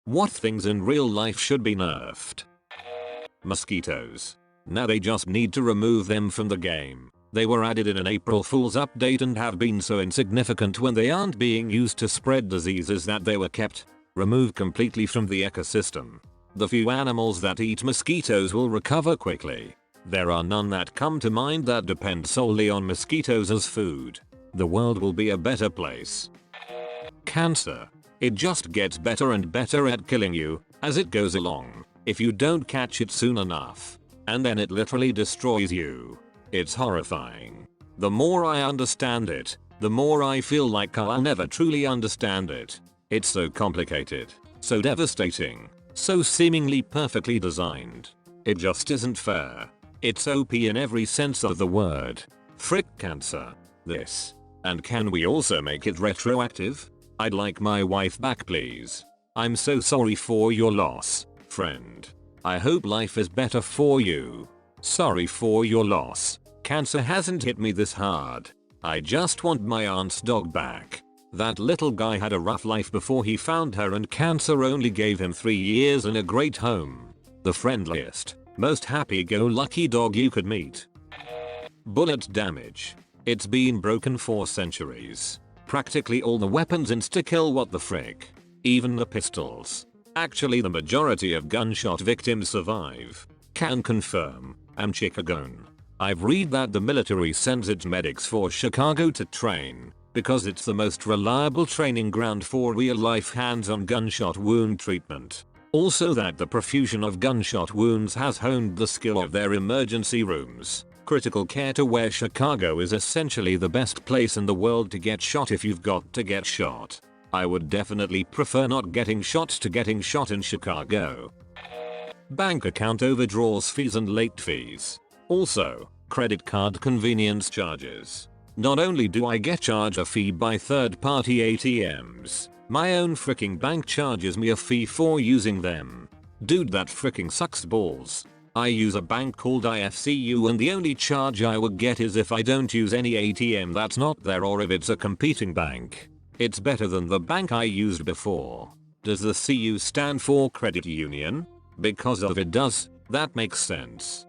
What things in real life should be nerfed? Mosquitoes. Now they just need to remove them from the game. They were added in an April Fool's update and have been so insignificant when they aren't being used to spread diseases that they were kept removed completely from the ecosystem. The few animals that eat mosquitoes will recover quickly. There are none that come to mind that depend solely on mosquitoes as food. The world will be a better place. Cancer. It just gets better and better at killing you as it goes along if you don't catch it soon enough. And then it literally destroys you. It's horrifying. The more I understand it, the more I feel like I'll never truly understand it. It's so complicated, so devastating, so seemingly perfectly designed. It just isn't fair. It's OP in every sense of the word. Frick cancer. This. And can we also make it retroactive? I'd like my wife back, please. I'm so sorry for your loss, friend. I hope life is better for you. Sorry for your loss. Cancer hasn't hit me this hard. I just want my aunt's dog back. That little guy had a rough life before he found her, and cancer only gave him 3 years in a great home. The friendliest, most happy-go-lucky dog you could meet. Bullet damage. It's been broken for centuries. Practically all the weapons insta-kill, what the frick. Even the pistols. Actually the majority of gunshot victims survive. Can confirm. I'm Chicagoan. I've read that the military sends its medics for Chicago to train because it's the most reliable training ground for real-life hands-on gunshot wound treatment. Also that the profusion of gunshot wounds has honed the skill of their emergency rooms. Critical care to where Chicago is essentially the best place in the world to get shot if you've got to get shot. I would definitely prefer not getting shot to getting shot in Chicago. Bank account overdraws, fees and late fees. Also, credit card convenience charges. Not only do I get charged a fee by third-party ATMs, my own freaking bank charges me a fee for using them. Dude, that freaking sucks balls. I use a bank called IFCU and the only charge I would get is if I don't use any ATM that's not there or if it's a competing bank. It's better than the bank I used before. Does the CU stand for credit union? Because if it does, that makes sense.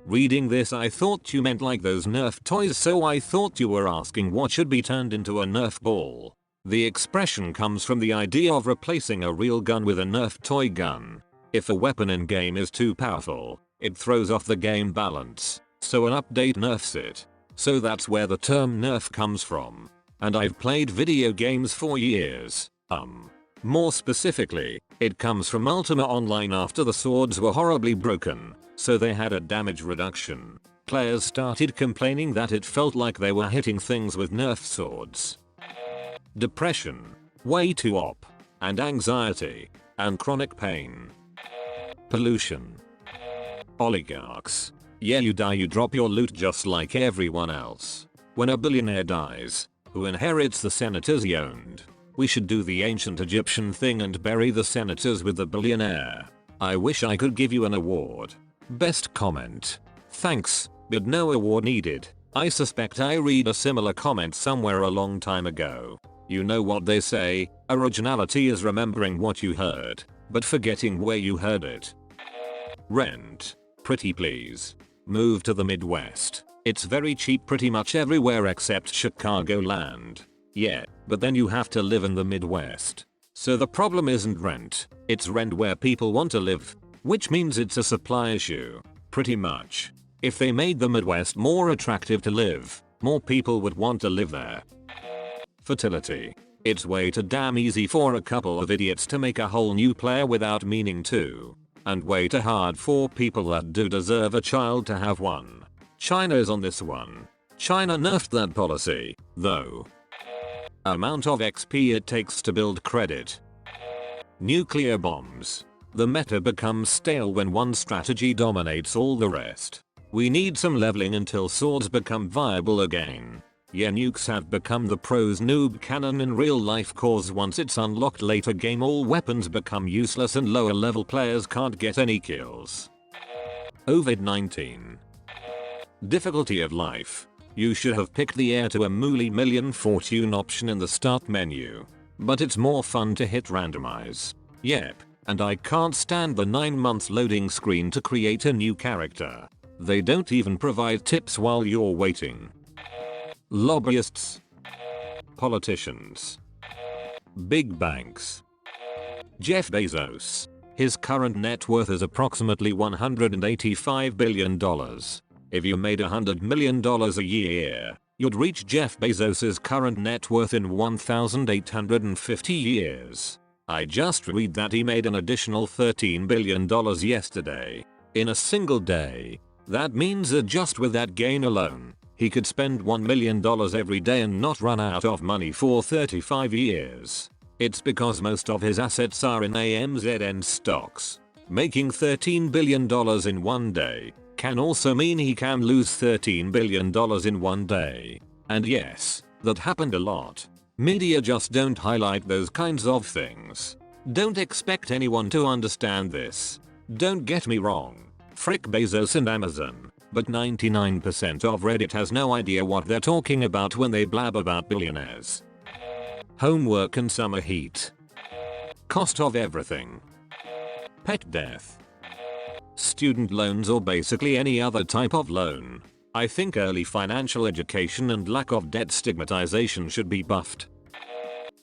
Reading this I thought you meant like those Nerf toys, so I thought you were asking what should be turned into a Nerf ball. The expression comes from the idea of replacing a real gun with a Nerf toy gun. If a weapon in game is too powerful, it throws off the game balance, so an update nerfs it. So that's where the term Nerf comes from. And I've played video games for years. More specifically, it comes from Ultima Online after the swords were horribly broken, so they had a damage reduction. Players started complaining that it felt like they were hitting things with Nerf swords. Depression, way too op, and anxiety, and chronic pain. Pollution. Oligarchs. Yeah, you die, you drop your loot just like everyone else. When a billionaire dies, who inherits the senators he owned? We should do the ancient Egyptian thing and bury the senators with the billionaire. I wish I could give you an award. Best comment. Thanks, but no award needed. I suspect I read a similar comment somewhere a long time ago. You know what they say, originality is remembering what you heard, but forgetting where you heard it. Rent. Pretty please. Move to the Midwest. It's very cheap pretty much everywhere except Chicagoland. Yeah, but then you have to live in the Midwest. So the problem isn't rent, it's rent where people want to live. Which means it's a supply issue. Pretty much. If they made the Midwest more attractive to live, more people would want to live there. Fertility. It's way too damn easy for a couple of idiots to make a whole new player without meaning to. And way too hard for people that do deserve a child to have one. China is on this one. China nerfed that policy, though. Amount of XP it takes to build credit. Nuclear bombs. The meta becomes stale when one strategy dominates all the rest. We need some leveling until swords become viable again. Yeah, nukes have become the pros noob cannon in real life cause once it's unlocked later game all weapons become useless and lower level players can't get any kills. COVID-19. Difficulty of life. You should have picked the heir to a multi-million fortune option in the start menu. But it's more fun to hit randomize. Yep, and I can't stand the 9-month loading screen to create a new character. They don't even provide tips while you're waiting. Lobbyists. Politicians. Big banks. Jeff Bezos. His current net worth is approximately $185 billion. If you made $100 million a year, you'd reach Jeff Bezos' current net worth in 1,850 years. I just read that he made an additional $13 billion yesterday. In a single day. That means that just with that gain alone, he could spend $1 million every day and not run out of money for 35 years. It's because most of his assets are in AMZN stocks. Making $13 billion in one day can also mean he can lose $13 billion in one day. And yes, that happened a lot. Media just don't highlight those kinds of things. Don't expect anyone to understand this. Don't get me wrong. Frick Bezos and Amazon, but 99% of Reddit has no idea what they're talking about when they blab about billionaires. Homework and summer heat. Cost of everything. Pet death. Student loans or basically any other type of loan. I think early financial education and lack of debt stigmatization should be buffed.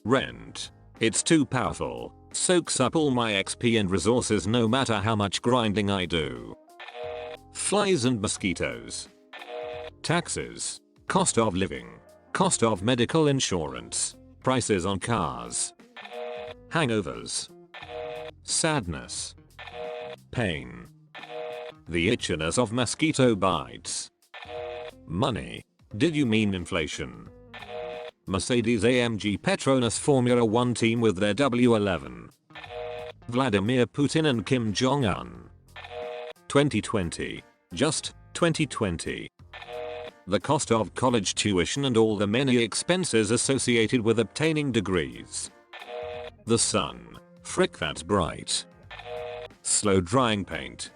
Rent. It's too powerful. Soaks up all my XP and resources no matter how much grinding I do. Flies and mosquitoes. Taxes. Cost of living. Cost of medical insurance. Prices on cars. Hangovers. Sadness. Pain. The itchiness of mosquito bites. Money. Did you mean inflation? Mercedes-AMG Petronas Formula 1 team with their W11. Vladimir Putin and Kim Jong-un. 2020. Just 2020. The cost of college tuition and all the many expenses associated with obtaining degrees. The sun. Frick, that's bright. Slow drying paint.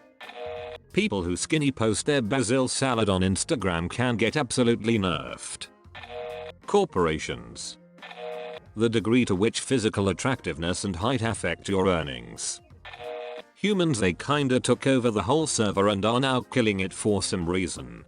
People who skinny post their basil salad on Instagram can get absolutely nerfed. Corporations. The degree to which physical attractiveness and height affect your earnings. Humans, they kinda took over the whole server and are now killing it for some reason.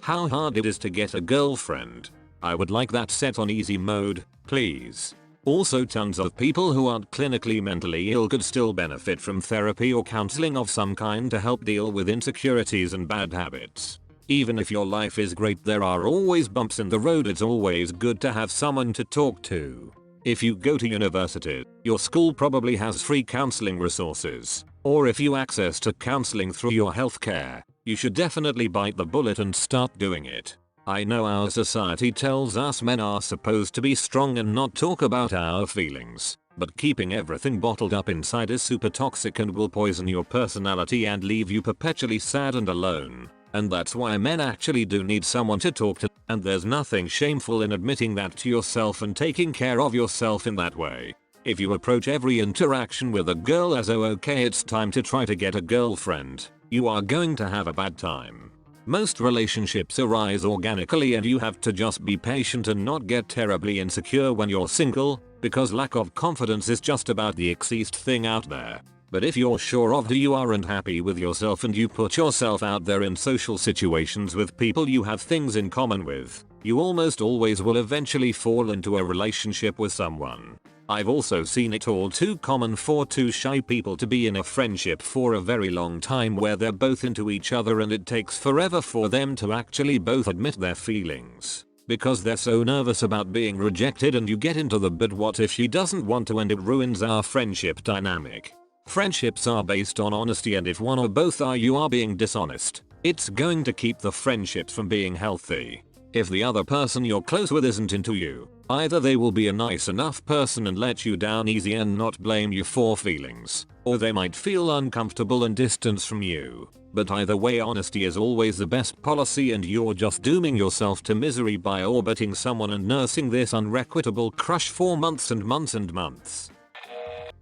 How hard it is to get a girlfriend. I would like that set on easy mode, please. Also, tons of people who aren't clinically mentally ill could still benefit from therapy or counseling of some kind to help deal with insecurities and bad habits. Even if your life is great, there are always bumps in the road. It's always good to have someone to talk to. If you go to university, your school probably has free counseling resources. Or if you access to counseling through your healthcare, you should definitely bite the bullet and start doing it. I know our society tells us men are supposed to be strong and not talk about our feelings, but keeping everything bottled up inside is super toxic and will poison your personality and leave you perpetually sad and alone. And that's why men actually do need someone to talk to, and there's nothing shameful in admitting that to yourself and taking care of yourself in that way. If you approach every interaction with a girl as oh okay it's time to try to get a girlfriend, you are going to have a bad time. Most relationships arise organically and you have to just be patient and not get terribly insecure when you're single, because lack of confidence is just about the easiest thing out there. But if you're sure of who you are and happy with yourself and you put yourself out there in social situations with people you have things in common with, you almost always will eventually fall into a relationship with someone. I've also seen it all too common for two shy people to be in a friendship for a very long time where they're both into each other and it takes forever for them to actually both admit their feelings. Because they're so nervous about being rejected, and you get into the but what if she doesn't want to and it ruins our friendship dynamic. Friendships are based on honesty, and if one or both are you are being dishonest, it's going to keep the friendships from being healthy. If the other person you're close with isn't into you, either they will be a nice enough person and let you down easy and not blame you for feelings, or they might feel uncomfortable and distance from you. But either way, honesty is always the best policy, and you're just dooming yourself to misery by orbiting someone and nursing this unrequitable crush for months and months and months.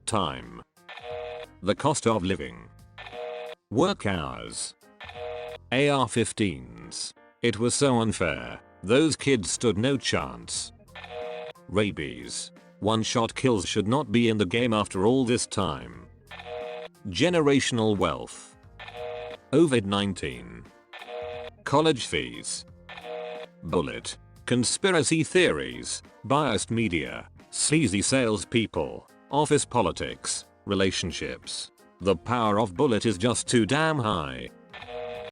Time. The cost of living. Work hours. AR-15s. It was so unfair. Those kids stood no chance. Rabies. One-shot kills should not be in the game after all this time. Generational wealth. COVID-19. College fees. Bullet. Conspiracy theories. Biased media. Sleazy salespeople. Office politics. Relationships. The power of Bullet is just too damn high.